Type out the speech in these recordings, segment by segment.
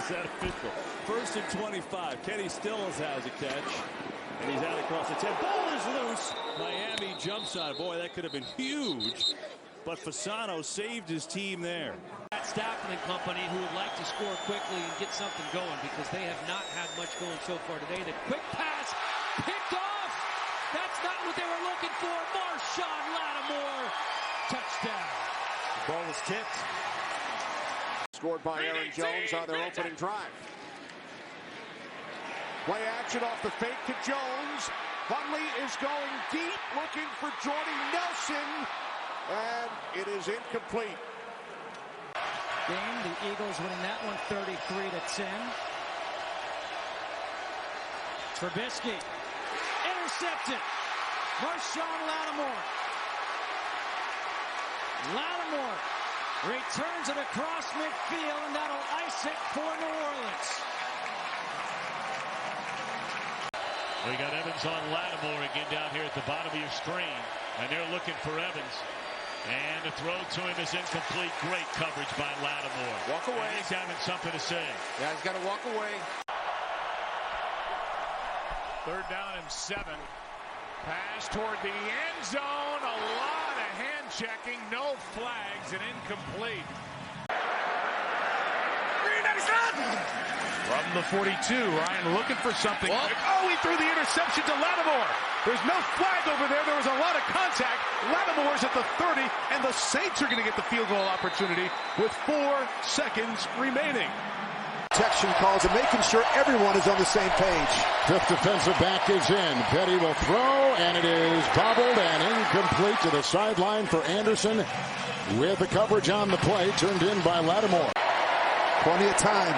Is that official? 1st and 25. Kenny Stills has a catch. And he's out across the 10. Ball is loose. Miami jumps on it. Boy, that could have been huge. But Fasano saved his team there. Stafford and company who would like to score quickly and get something going because they have not had much going so far today. The quick pass picked off. That's not what they were looking for. Marshon Lattimore. Touchdown. The ball is tipped. Scored by Aaron Jones on their opening drive. Play action off the fake to Jones. Huntley is going deep, looking for Jordy Nelson. And it is incomplete. Game, the Eagles winning that one 33-10. Trubisky intercepted. Marshon Lattimore. Lattimore returns it across midfield, and that'll ice it for New Orleans. We got Evans on Lattimore again down here at the bottom of your screen, and they're looking for Evans. And the throw to him is incomplete. Great coverage by Lattimore. Walk away. And he's having something to say. Yeah, he's got to walk away. 3rd down and 7. Pass toward the end zone. A lot of hand checking. No flags and incomplete. From the 42, Ryan looking for something. Oh, he threw the interception to Lattimore. There's no flag over there. There was a lot of contact. Lattimore's at the 30, and the Saints are going to get the field goal opportunity with 4 seconds remaining. Protection calls and making sure everyone is on the same page. 5th defensive back is in. Petty will throw, and it is bobbled and incomplete to the sideline for Anderson. With the coverage on the play, turned in by Lattimore. Plenty of time.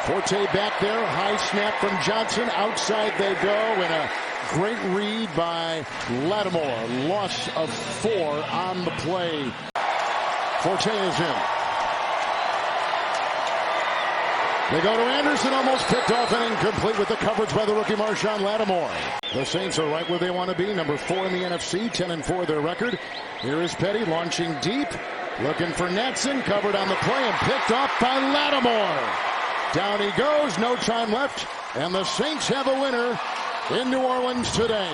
Forte back there, high snap from Johnson. Outside they go, and a great read by Lattimore. Loss of 4 on the play. Forte is in. They go to Anderson, almost picked off and incomplete with the coverage by the rookie Marshon Lattimore. The Saints are right where they want to be, number 4 in the NFC, 10-4 their record. Here is Petty launching deep, looking for Natson, covered on the play and picked off by Lattimore. Down he goes, no time left, and the Saints have a winner in New Orleans today.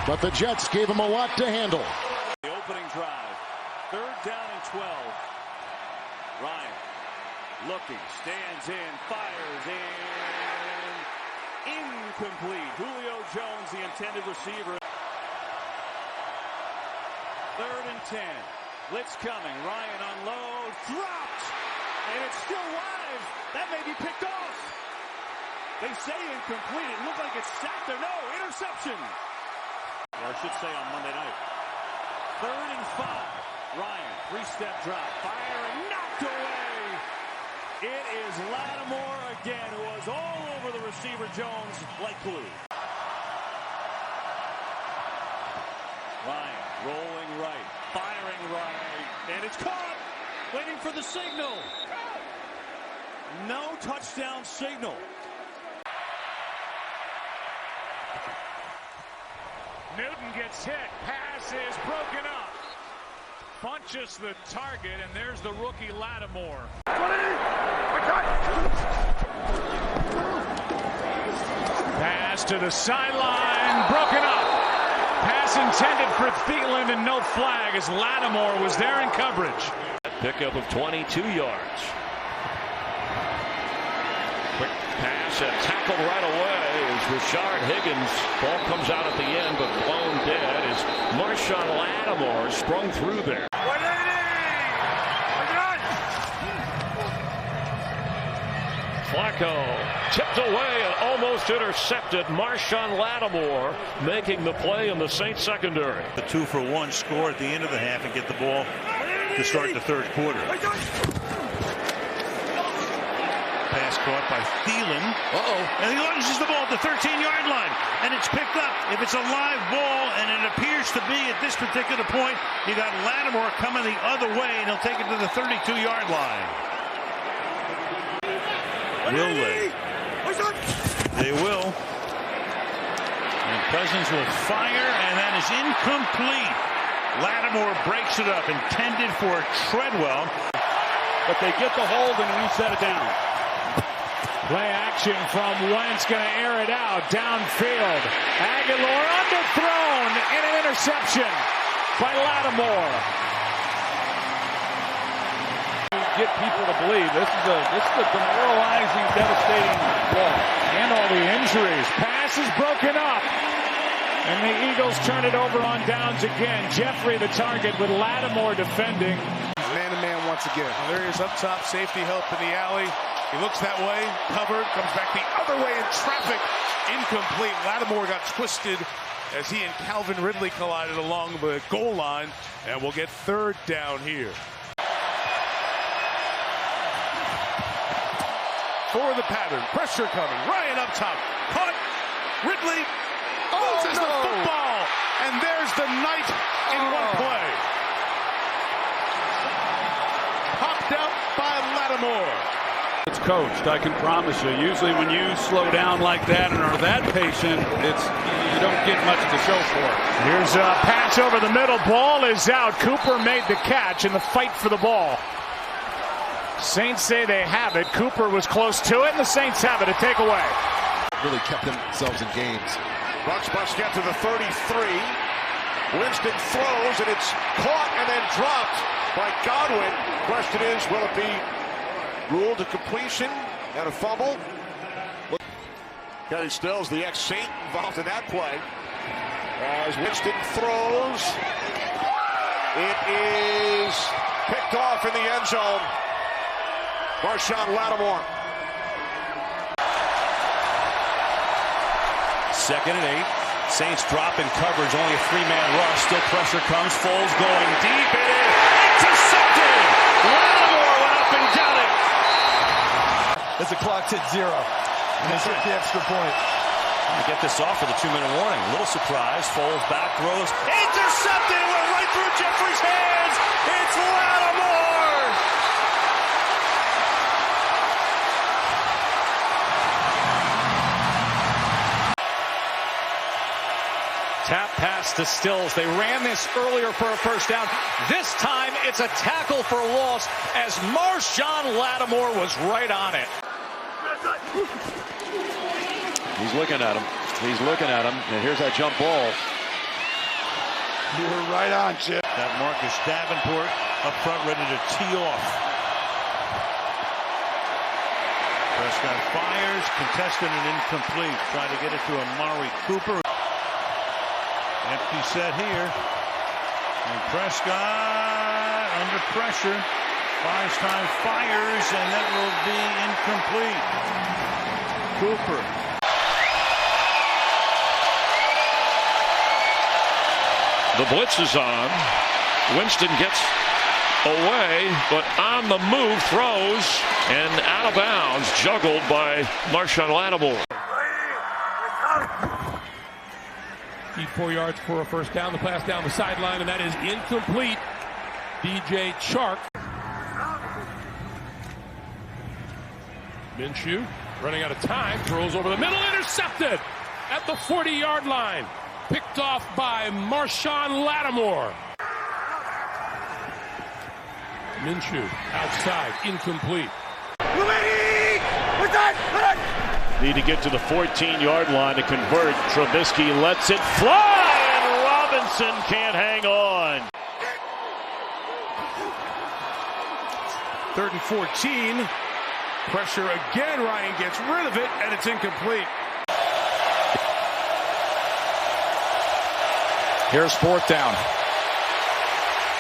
But the Jets gave them a lot to handle. The opening drive, 3rd down and 12. Ryan looking, stands in, fires in, incomplete. Julio Jones, the intended receiver. 3rd and 10. Blitz coming. Ryan unloads, dropped, and it's still live. That may be picked off. They say incomplete. It looked like it's sacked or no. Interception. Or I should say on Monday night. 3rd and 5. Ryan, 3-step drop. Firing, knocked away. It is Lattimore again, who was all over the receiver Jones like glue. Ryan rolling right, firing right, and it's caught. Waiting for the signal. No touchdown signal. Newton gets hit. Pass is broken up. Funches the target, and there's the rookie Lattimore. Pass to the sideline, broken up. Pass intended for Thielen, and no flag as Lattimore was there in coverage. Pickup of 22 yards. Quick pass and tackled right away is Rashard Higgins. Ball comes out at the end, but blown dead as Marshon Lattimore sprung through there. Flacco tipped away and almost intercepted. Marshon Lattimore making the play in the Saints secondary. The 2-for-1 score at the end of the half and get the ball to start the 3rd quarter. Pass caught by Thielen. And he launches the ball at the 13-yard line. And it's picked up. If it's a live ball, and it appears to be at this particular point, you got Lattimore coming the other way, and he'll take it to the 32-yard line. Will they? They will. And Cousins will fire, and that is incomplete. Lattimore breaks it up, intended for Treadwell. but they get the hold and reset it down. Play action from Wentz, going to air it out downfield. Aguilar underthrown and an interception by Lattimore. Get people to believe this is a demoralizing, devastating ball. And all the injuries. Pass is broken up. And the Eagles turn it over on downs again. Jeffrey the target with Lattimore defending. Man-to-man once again. There he is up top, safety help in the alley. He looks that way, covered, comes back the other way in traffic. Incomplete. Lattimore got twisted as he and Calvin Ridley collided along the goal line. And we'll get third down here. For the pattern, pressure coming. Ryan up top, caught. Ridley loses the football, and there's the night in one play. Popped out by Lattimore. It's coached, I can promise you. Usually when you slow down like that and are that patient, you don't get much to show for it. Here's a pass over the middle. Ball is out. Cooper made the catch in the fight for the ball. Saints say they have it. Cooper was close to it, and the Saints have it. A takeaway. Really kept themselves in games. Bucks must get to the 33. Winston throws, and it's caught and then dropped by Godwin. Question is, will it be ruled a completion and a fumble? Kenny Stills, the ex-Saint, involved in that play. As Winston throws, it is picked off in the end zone. Marshon Lattimore. 2nd and 8. Saints drop in coverage, only a 3-man rush. Still pressure comes. Foles going deep. It is intercepted. Lattimore went up and got it. As the clock's hit 0. And they took the extra point. To get this off with a 2-minute warning. A little surprise. Foles back throws. Intercepted. It went right through Jeffrey's hands. It's Lattimore. Tap pass to Stills. They ran this earlier for a first down. This time it's a tackle for a loss as Marshon Lattimore was right on it. He's looking at him. He's looking at him. And here's that jump ball. You were right on, Chip. Got Marcus Davenport up front ready to tee off. Prescott fires, contested and incomplete. Trying to get it to Amari Cooper. Empty set here. And Prescott under pressure. Feinstein fires, and that will be incomplete. Cooper. The blitz is on. Winston gets away, but on the move throws and out of bounds, juggled by Marshon Lattimore. Need 4 yards for a first down. The pass down the sideline, and that is incomplete. DJ Chark. Minshew running out of time, throws over the middle, intercepted at the 40-yard line. Picked off by Marshon Lattimore. Minshew outside, incomplete. Need to get to the 14-yard line to convert. Trubisky lets it fly, and Robinson can't hang on. 3rd and 14. Pressure again. Ryan gets rid of it, and it's incomplete. Here's 4th down.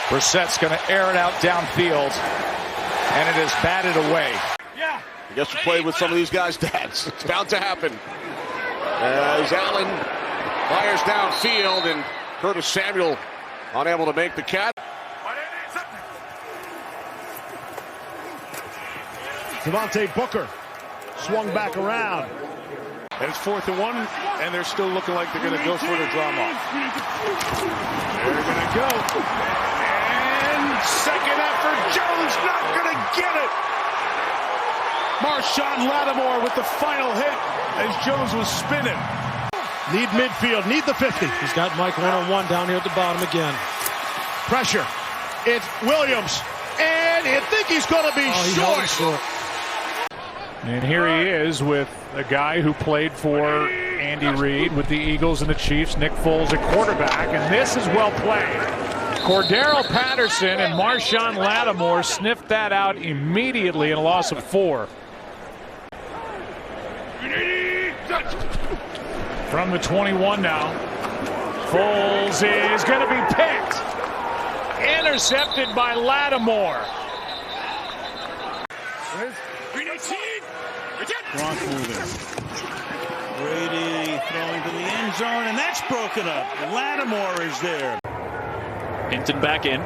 Brissett's going to air it out downfield, and it is batted away. I guess we played with some of these guys' dads. It's bound to happen. As Allen fires downfield, and Curtis Samuel unable to make the catch. Devontae Booker swung back around. And it's 4th and 1, and they're still looking like they're going to go for the drop-off. They're going to go. And second effort, Jones not going to get it. Marshon Lattimore with the final hit as Jones was spinning. Need midfield, need the 50. He's got Mike one-on-one down here at the bottom again. Pressure. It's Williams. And And you think he's going to be short. And here he is with a guy who played for Andy Reid with the Eagles and the Chiefs, Nick Foles at quarterback, and this is well played. Cordero Patterson and Marshon Lattimore sniffed that out immediately in a loss of 4. From the 21 now. Foles is going to be picked. Intercepted by Lattimore. Gronk moving. Brady throwing to the end zone, and that's broken up. Lattimore is there. Hinton back in.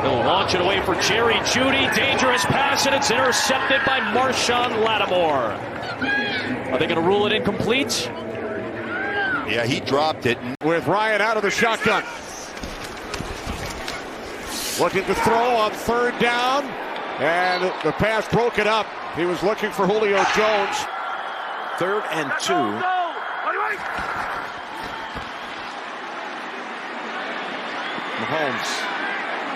He'll launch it away for Jerry Jeudy. Dangerous pass, and it's intercepted by Marshon Lattimore. Are they going to rule it incomplete? Yeah, he dropped it. With Ryan out of the shotgun. Looking to throw on 3rd down. And the pass broken up. He was looking for Julio Jones. 3rd and 2. Mahomes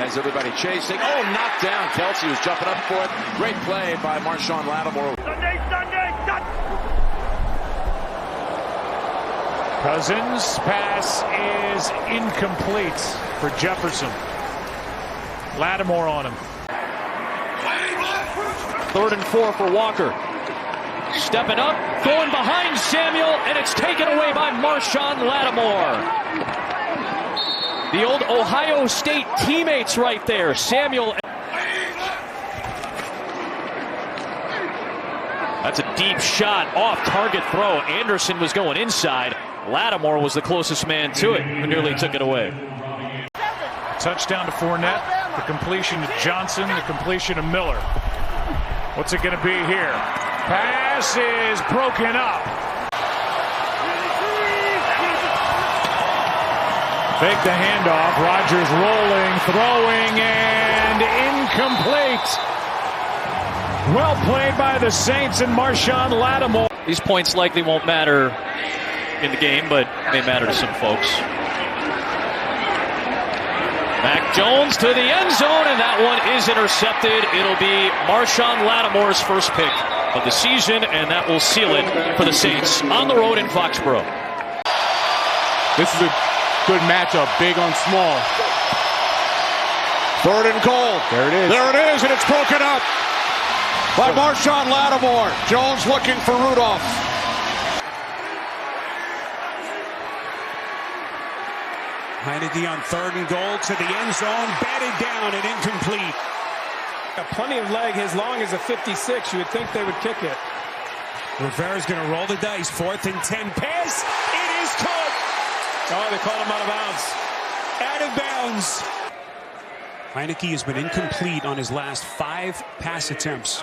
has everybody chasing. Oh, knocked down. Kelsey was jumping up for it. Great play by Marshon Lattimore. Cousins' pass is incomplete for Jefferson. Lattimore on him. 3rd and 4 for Walker. Stepping up, going behind Samuel, and it's taken away by Marshon Lattimore. The old Ohio State teammates right there. Samuel. That's a deep shot, off-target throw. Anderson was going inside. Lattimore was the closest man to it, who nearly took it away. Touchdown to Fournette. The completion to Johnson. The completion to Miller. What's it going to be here? Pass is broken up. Fake the handoff. Rodgers rolling, throwing, and incomplete. Well played by the Saints and Marshon Lattimore. These points likely won't matter in the game, but they matter to some folks. Mac Jones to the end zone, and that one is intercepted. It'll be Marshon Lattimore's first pick of the season, and that will seal it for the Saints on the road in Foxborough. This is a good matchup, big on small. 3rd and goal. There it is. There it is, and it's broken up by Marshon Lattimore. Jones looking for Rudolph. Heineke on 3rd and goal to the end zone, batted down and incomplete. Got plenty of leg as long as a 56. You would think they would kick it. Rivera's going to roll the dice. 4th and 10 pass. It is caught. Oh, they called him out of bounds. Out of bounds. Heineke has been incomplete on his last 5 pass attempts.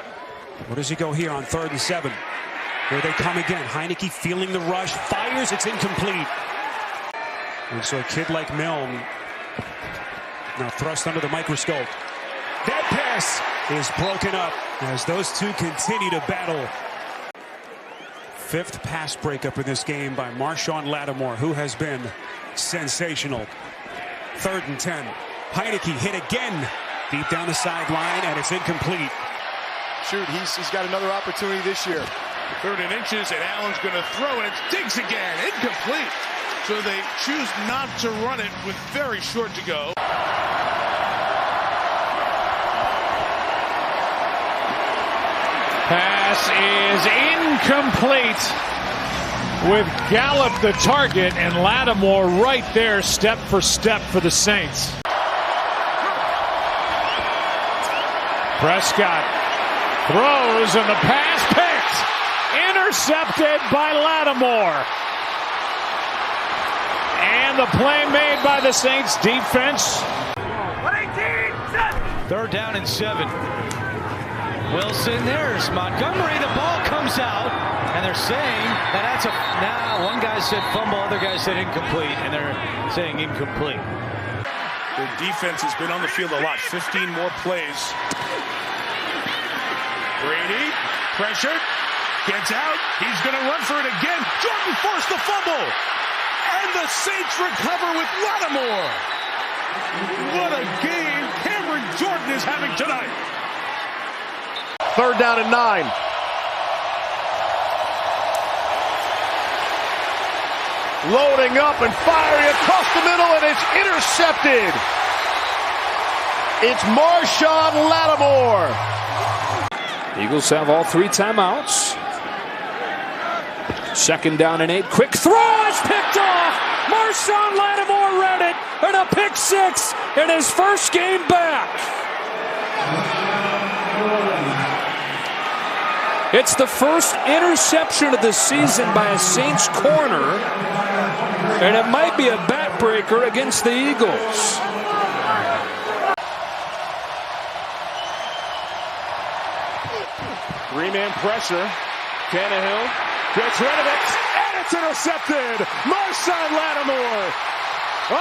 Where does he go here on 3rd and 7? Here they come again. Heineke feeling the rush. Fires. It's incomplete. And so a kid like Milne now thrust under the microscope. That pass is broken up as those two continue to battle. 5th pass breakup in this game by Marshon Lattimore, who has been sensational. 3rd and 10. Heineke hit again deep down the sideline, and it's incomplete. Shoot, he's got another opportunity this year. 3rd and inches, and Allen's going to throw, and it's Diggs again. Incomplete. So they choose not to run it with very short to go. Pass is incomplete with Gallup the target and Lattimore right there step for step for the Saints. Prescott throws and the pass picked. Intercepted by Lattimore. And the play made by the Saints defense. 3rd down and 7. Wilson, there's Montgomery. The ball comes out, and they're saying that that's a. Now, one guy said fumble, other guy said incomplete, and they're saying incomplete. Their defense has been on the field a lot. 15 more plays. Brady, pressured, gets out. He's going to run for it again. Jordan forced the fumble. And the Saints recover with Lattimore. What a game Cameron Jordan is having tonight. 3rd down and 9. Loading up and firing across the middle, and it's intercepted. It's Marshon Lattimore. Eagles have all 3 timeouts. 2nd down and 8. Quick throw is picked off. Marshon Lattimore read it, and a pick 6 in his first game back. It's the first interception of the season by a Saints corner, and it might be a backbreaker against the Eagles. Three-man pressure. Tannehill gets rid of it, and it's intercepted. Marshon Lattimore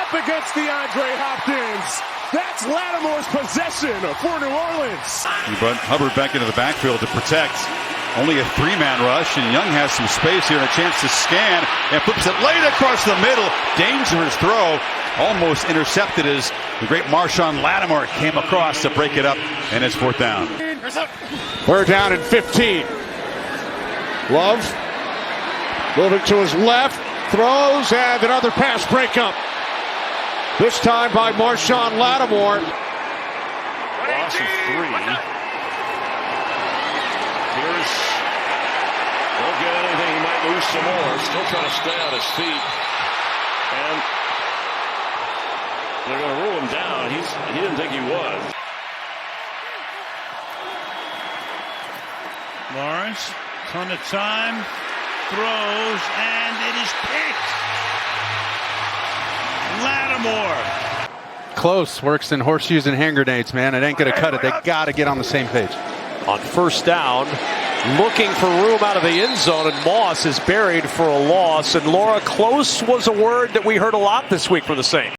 up against DeAndre Hopkins. That's Lattimore's possession for New Orleans. He brought Hubbard back into the backfield to protect. Only a 3-man rush, and Young has some space here and a chance to scan and flips it late across the middle. Dangerous throw, almost intercepted as the great Marshon Lattimore came across to break it up, and it's 4th down. 3rd down and 15. Love moving to his left, throws, and another pass breakup. This time by Marshon Lattimore. Loss of 3. Here's, don't get anything, he might lose some more. Still trying to stay on his feet. And they're going to rule him down. He didn't think he was. Lawrence, ton of time, throws, and it is picked. Lattimore. Close. Works in horseshoes and hand grenades, man. It ain't going to cut it. They got to get on the same page. On 1st down, looking for room out of the end zone, and Moss is buried for a loss. And Laura, close was a word that we heard a lot this week from the Saints.